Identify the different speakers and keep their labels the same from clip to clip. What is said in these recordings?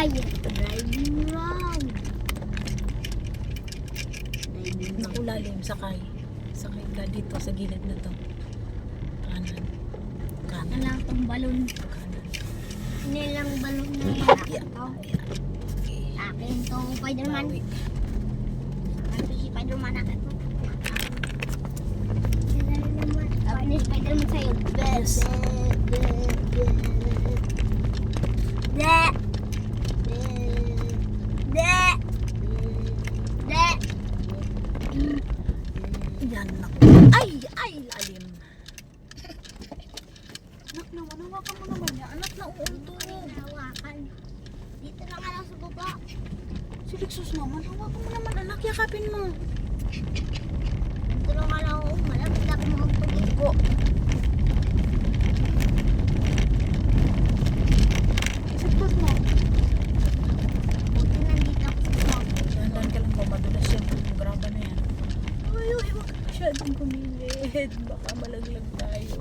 Speaker 1: Driving wrong.
Speaker 2: Naku, lalim. Sakay. Sakay ka dito sa gilid na to. Kanan. Kanan.
Speaker 1: Ano lang itong balon.
Speaker 2: Kanan.
Speaker 1: Nilang balon na malaki
Speaker 2: Yeah.
Speaker 1: ito.
Speaker 2: Okay.
Speaker 1: Akin to, Spider-Man.
Speaker 2: Bawi.
Speaker 1: Akin to si Spider-Man. Akin to. Akin ni Spider-Man sa'yo.
Speaker 2: Yes. Yan, naku. Ay! Ay! Lalim. Anak naman, hawakan mo naman yan. Anak na uuntog.
Speaker 1: Hawakan. Dito lang lang sa baba.
Speaker 2: Si Lexus naman, hawakan mo naman anak. Yakapin mo.
Speaker 1: Dito lang lang ako. Malapit ako makapagod ko.
Speaker 2: Isipot mo.
Speaker 1: Buti nandito ako sa baba.
Speaker 2: Dahan-dahan ka lang ba? Madulas yan. Graba na yan. Ay, huwag ka masyadong kumilid. Baka malaglag tayo.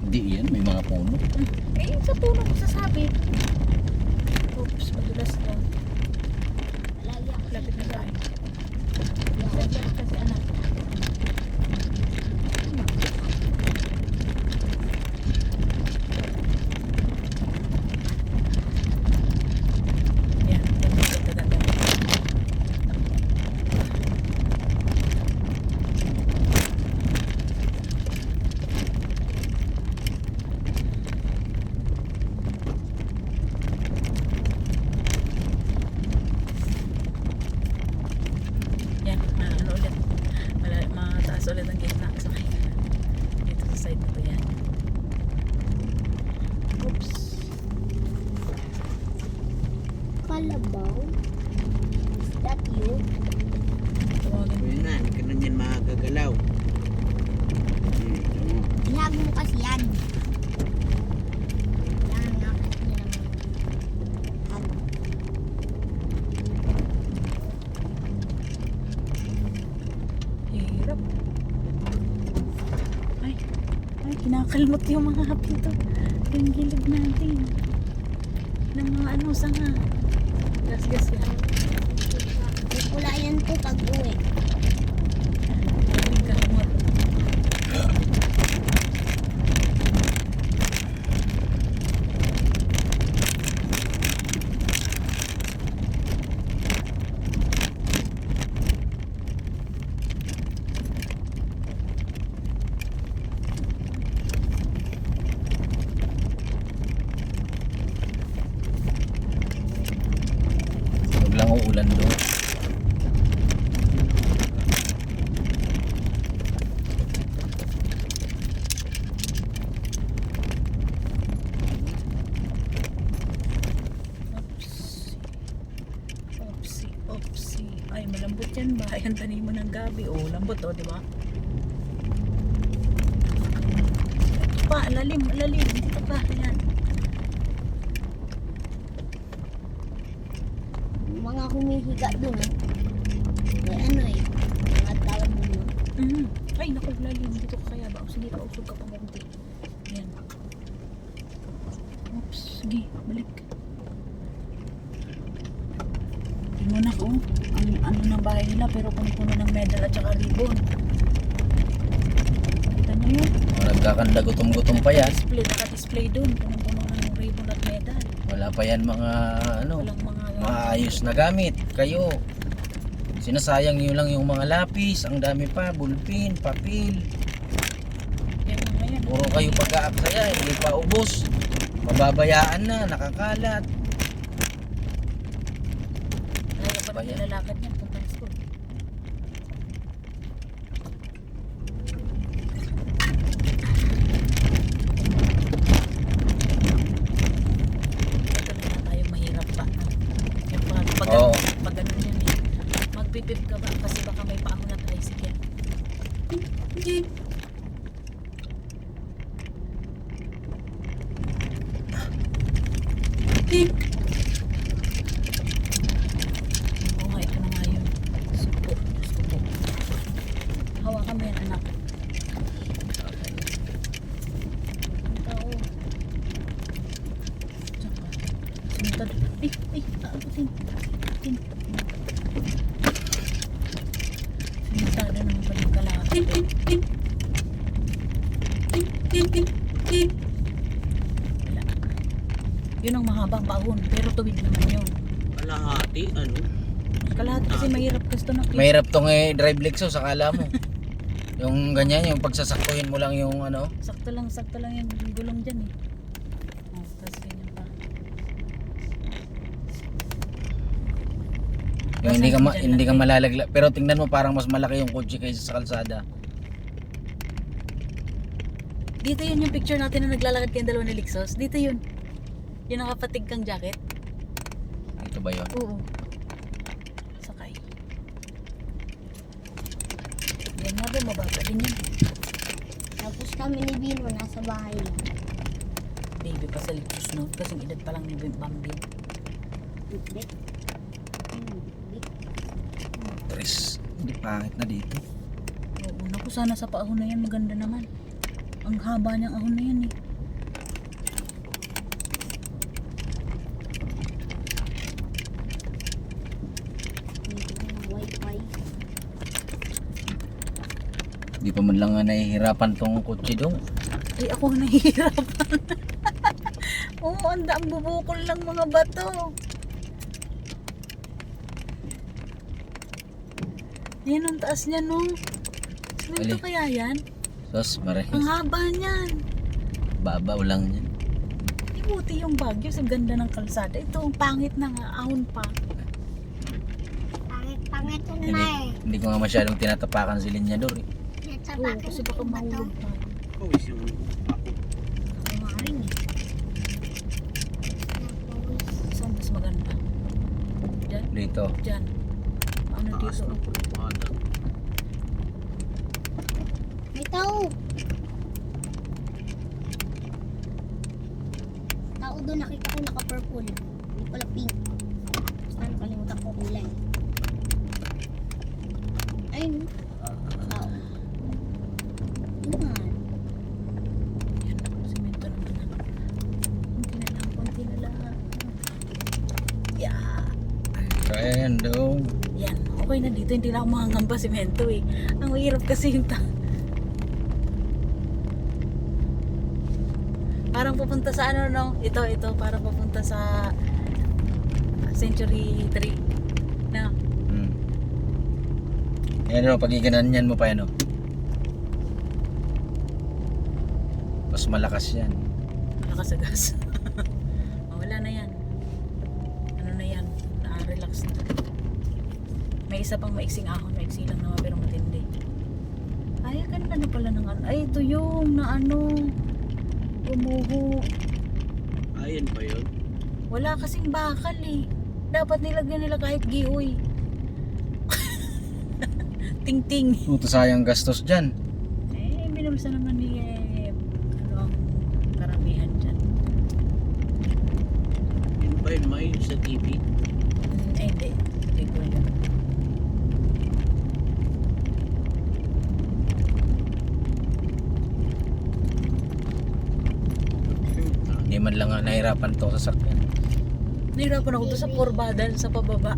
Speaker 3: Hindi yan, may mga puno.
Speaker 2: Eh, sa puno ko sasabi. Oops, madulas to.
Speaker 1: Lagi ako sa
Speaker 2: Lapit na
Speaker 1: baba.
Speaker 2: tayo. Isipot kasi anak. Yan, ganyan. Yan, ano ulit. Mataas ulit ang gitna sa kanya. Dito sa side na to yan. Oops.
Speaker 1: Kalabaw? Is that you?
Speaker 2: Tawagin mo.
Speaker 3: Pwede na, hindi ka na yan makagagalaw. Tama.
Speaker 1: Inag mo kasi yan. Yan nga kasi nilang ano.
Speaker 2: Hirap. Ay, kinakalmot yung mga hapin to. Yung gilid natin. Ng mga ano, sanga. Gas-gas yan.
Speaker 1: Pula yan to pag uwi.
Speaker 2: Yung kalmot.
Speaker 3: Huwag lang uulan doon.
Speaker 2: Oopsie. Ay, malambot yan ba? Ayan, tanim mo ng gabi. Oh, lambot oh, di ba? Ito pa, lalim. Dito pa, ayan.
Speaker 1: Mga humihiga dun eh. May ano eh. Mga tawag mo.
Speaker 2: Ay, naku, lalim. Dito ka kaya ba? O, sige, pausog ka pa konti. Ayan. Oops, sige, balik. Tingnan mo na ko. Ang ano ng bahay nila, pero puno ng medal at saka ribbon. Kita niyo yun?
Speaker 3: Nagkakanda gutom-gutom pa yan.
Speaker 2: Naka-display dun. Puno ng ribbon at medal.
Speaker 3: Wala pa yan mga ano,
Speaker 2: Walang mga
Speaker 3: maayos na gamit. Kayo, sinasayang nyo lang yung mga lapis. Ang dami pa, bulpin, papel.
Speaker 2: yan na ngayon.
Speaker 3: Puro kayo pag-aaksaya, hindi pa ubos. Mababayaan na, nakakalat.
Speaker 2: Kaya pa
Speaker 3: Bayan.
Speaker 2: nilalakad niya puntang school. Ito na tayo mahirap pa. Yung pag
Speaker 3: Oo.
Speaker 2: ganun yan eh. Magpipip ka ba? Kasi baka may paako na tricycle. Hindi. Oo nga, ito na nga yun. Supo. Hawakan mo yan, anak. Tsaka, Simentado. Ay, aabutin. Aabutin. Simentado naman pala yung kalahati. Wala. Yun ang mahabang baon, pero tuwid naman yun.
Speaker 4: Kalahati, ano?
Speaker 2: Kalahati kasi mahirap gusto na
Speaker 3: Mahirap tong drive Lexus, akala mo. Yung ganyan, yung pagsasaktuhin mo lang yung ano.
Speaker 2: sakto lang yung gulong dyan eh. Oh, tapos ganyan pa.
Speaker 3: Yung hindi ka,
Speaker 2: Basta dyan
Speaker 3: hindi ka
Speaker 2: lang,
Speaker 3: malalaglag. Pero tingnan mo, parang mas malaki yung kotse kaysa sa kalsada.
Speaker 2: Dito yun yung picture natin na naglalakad kayong dalawa ni Lexus. Dito yun. Yung nakapatig kang jacket.
Speaker 3: Ito ba yun?
Speaker 2: Oo. Sakay. Yan nga ba, mababa din yan.
Speaker 1: Tapos kami ni Bino nasa bahay lang.
Speaker 2: Baby pa sa Lexus no? Kasing edad pa lang ni Bambi.
Speaker 1: Bit.
Speaker 3: Tris. Hindi pangit na dito.
Speaker 2: Oo, naku sana sa paahon na yan, maganda naman. Ang haba niyang ahon na yan eh.
Speaker 1: Wi-Fi.
Speaker 3: Hindi pa man lang nga nahihirapan tong kotse dong.
Speaker 2: Ay, ako ang nahihirapan. Oo, ang bubukol lang mga bato. Yan ang taas niya, no? Semento
Speaker 3: Ali.
Speaker 2: kaya yan?
Speaker 3: Sos, maray.
Speaker 2: Ang haba niyan.
Speaker 3: Babaw lang yan.
Speaker 2: Ibuti yung Baguio sa ganda ng kalsada. Ito, ang pangit na nga, ahon pa.
Speaker 1: Pangit yung
Speaker 3: Hindi, hindi ko nga masyadong tinatapakan si Linyador eh.
Speaker 2: Oo, kasi baka mahulog pa.
Speaker 4: Pawis yung ako.
Speaker 1: Kumarin eh.
Speaker 2: Saan mas maganda? Diyan?
Speaker 3: Dito.
Speaker 2: Diyan. Ano
Speaker 4: Taas
Speaker 2: dito?
Speaker 4: ng pulupada.
Speaker 1: May tao. Tao doon, nakita ko naka-purple. Hindi pala pink. Basta nakalimutan ko kulay. Ayun. Tao. Yan.
Speaker 2: Yan, semento naman na. Konti na lang. Yeah.
Speaker 3: Kaya yan dong.
Speaker 2: Yan, okay na dito. Hindi na ako makangamba semento eh. Ang mahirap kasi yung parang pupunta sa ano no? Ito, parang pupunta sa Century 3. Na,
Speaker 3: Yan o, pagigananyan mo pa yan o. Mas malakas yan.
Speaker 2: malakas sa gas. Oh, wala na yan. Ano na yan? Na-relax na. May isa pang maiksing ahon. Maiksi lang naman pero matindi. Ay, ganda na pala ng ano. Ay, ito yung na ano. Gumuho.
Speaker 4: Ayan ba yun?
Speaker 2: Wala kasing bakal eh. Dapat nilagyan nila kahit gihoy. Ting-ting.
Speaker 3: Puto sayang gastos dyan.
Speaker 2: Eh, binulsa naman ni ano ang karamihan dyan.
Speaker 4: Yun ba yun may sa TV?
Speaker 2: Eh, hindi. Hindi ko yun.
Speaker 3: Hindi man lang nga nahirapan to sa sakyan.
Speaker 2: Nahirapan ako doon sa Corbadan sa pababa.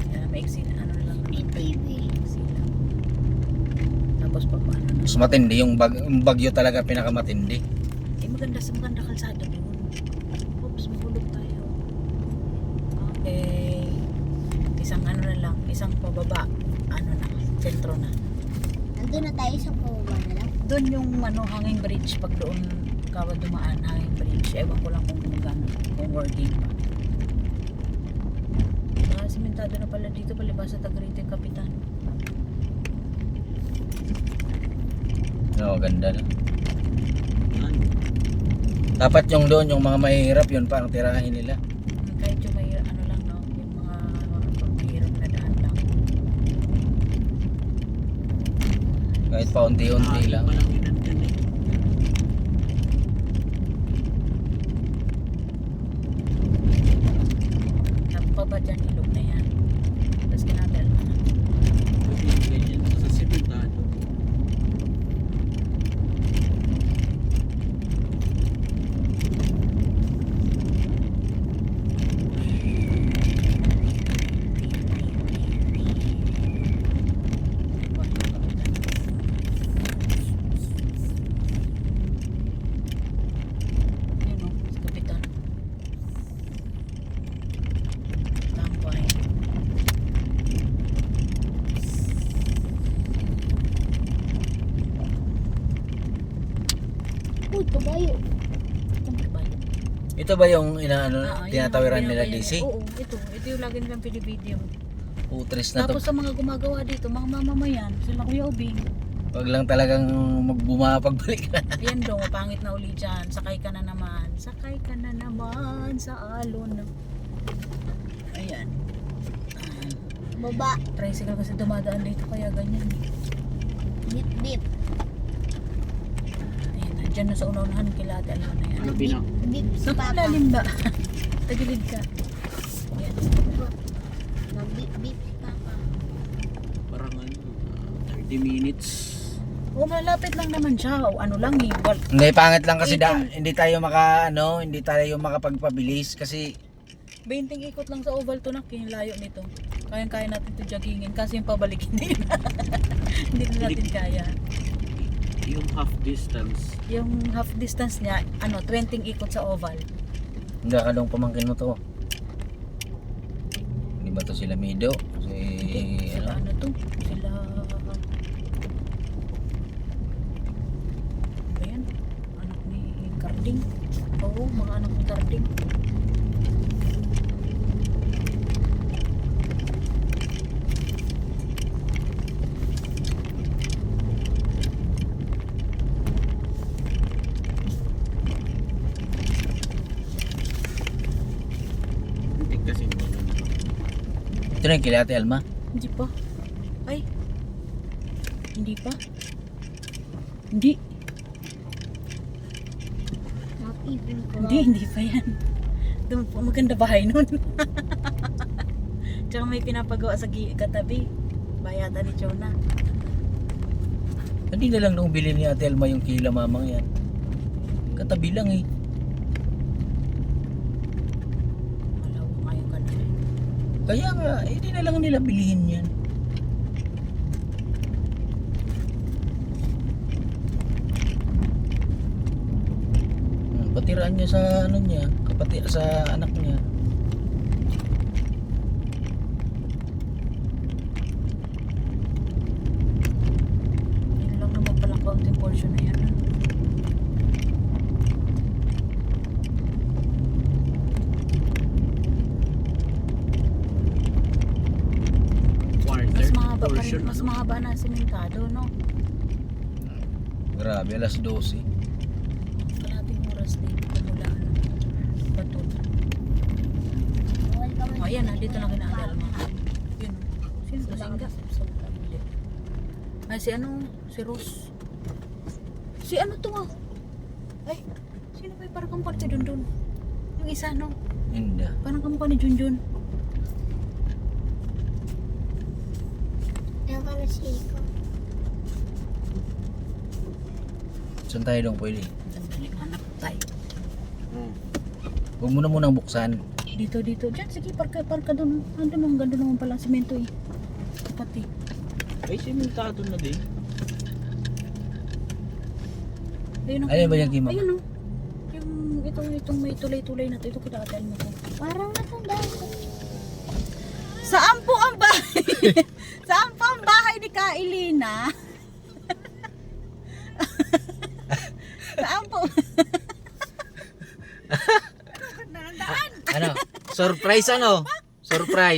Speaker 2: Kaya maiksi na ano lang
Speaker 1: May
Speaker 2: naman.
Speaker 1: TV.
Speaker 2: Maiksi lang. Tapos pa paano na.
Speaker 3: Mas matindi yung, yung bagyo talaga pinakamatindi.
Speaker 2: Eh, maganda kalsada doon. Oops, mahulog tayo. Okay. Isang ano na lang. Isang pababa. Ano na. Sentro na.
Speaker 1: Nandun na tayo sa pababa na lang.
Speaker 2: Doon yung ano, hanging bridge. Pag doon kawad dumaan, hanging bridge. Ewan ko lang kung gano'n. Kung working pa. Simentado na pala dito. Palibasa Tagrito yung kapitan.
Speaker 3: Oo, ganda na.
Speaker 4: Yan.
Speaker 3: Dapat yung doon, yung mga mahihirap, yun pa ang tirahin nila.
Speaker 2: Kahit yung may ano lang no, yung mga mahirap na daan lang.
Speaker 3: Kahit pa unti-unti lang.
Speaker 4: Walang inan dyan eh.
Speaker 2: Napaba dyan ilog na yan. Tapos kinadal na.
Speaker 4: Ganyan sa simentado.
Speaker 1: Uy, kabayo.
Speaker 3: Ito ba yung inaano,
Speaker 2: Yun
Speaker 3: tinatawiran
Speaker 2: ang
Speaker 3: nila
Speaker 2: binabayan
Speaker 3: DC?
Speaker 2: Oo, ito yung lagi nilang pinibideo.
Speaker 3: Utris na to.
Speaker 2: Tapos sa mga gumagawa dito, mga mamamayan, sila Kuya Ubing.
Speaker 3: Wag lang talagang magbuma pagbalik na.
Speaker 2: Ayan daw, mapangit na uli dyan. Sakay ka na naman. Sakay ka na naman sa alon. Ayan.
Speaker 1: Baba.
Speaker 2: Tricycle kasi dumadaan dito kaya ganyan.
Speaker 1: Bip, bip.
Speaker 2: Ayan, dyan na sa unahan kila ate Alma na yan.
Speaker 4: Ano binak?
Speaker 1: Bip si Papa.
Speaker 2: Lalim ba? Tagilid ka. Ayan.
Speaker 1: Nag-bip, bip si Papa.
Speaker 4: Parang 30 minutes.
Speaker 2: O malapit lang naman siya. O ano lang eh.
Speaker 3: Hindi, pangit lang kasi hindi tayo hindi tayo makapagpabilis kasi
Speaker 2: 20 ikot lang sa oval to na. Layo nito. Kayang-kaya natin ito joggingin. Kasi yung pabalik hindi na. Hindi na natin kaya.
Speaker 4: Yung half distance.
Speaker 2: Yung half distance niya, 20 ikot sa oval.
Speaker 3: hindi ka dong pamangkin mo to. Hindi ba to sila Mido?
Speaker 2: Hindi, sila ano to? Sila... Ano yan? Anak ni Carding. Oo, mga anak ni Carding.
Speaker 4: Hindi kasi
Speaker 3: Ito na yung kila Ate Alma.
Speaker 2: Hindi pa. Ay. Hindi pa. Hindi.
Speaker 1: Napipin ko.
Speaker 2: Hindi pa yan. Maganda bahay nun. Tsaka may pinapagawa sa katabi. Bayatan ni Jonah.
Speaker 3: Hindi na lang nung bilhin ni Ate Alma yung kila mamang yan. Katabi lang eh.
Speaker 2: Malaw ngayon ka na rin.
Speaker 3: Kaya nga, hindi na lang nila bilihin yan. Patiraan niya sa ano niya, sa anak niya.
Speaker 2: Yun lang naman palang kaunting portion na yan.
Speaker 4: quarter
Speaker 2: Mas mahaba pa rin,
Speaker 4: portion.
Speaker 2: mas mahaba na simentado, no?
Speaker 3: Grabe, alas 12.
Speaker 2: Kalating oras din. Mula bato.
Speaker 1: Bawal ka
Speaker 2: O ayan, dito na kinagal mo. Yun. Sino ba? Singga? Ay, si ano? Si Rose. Si ano to ah? Ay, sino ba yung parang kamukha ni Junjun? Yung isa, no?
Speaker 3: Hindi.
Speaker 2: Parang kamukha ni Junjun.
Speaker 1: Ayan ka na si Iko.
Speaker 3: Saan tayo dong pwede?
Speaker 2: Sandali, hanap tayo.
Speaker 3: Huwag mo na munang buksan.
Speaker 2: Dito. Diyan, sige, parka doon. Andun, ang ganda naman pala ang semento eh. Pati.
Speaker 4: Ay, simentado na din.
Speaker 2: Ayun ang
Speaker 3: Ayun ba yung kima?
Speaker 2: Ayun oh. Yung itong may tulay-tulay na to. Ito kadatal mo to.
Speaker 1: Parang natandaan ko.
Speaker 2: Saan po ang bahay? Saan po ang bahay ni Kailina? Saan po?
Speaker 3: Ano? Surprise ano? Surprise.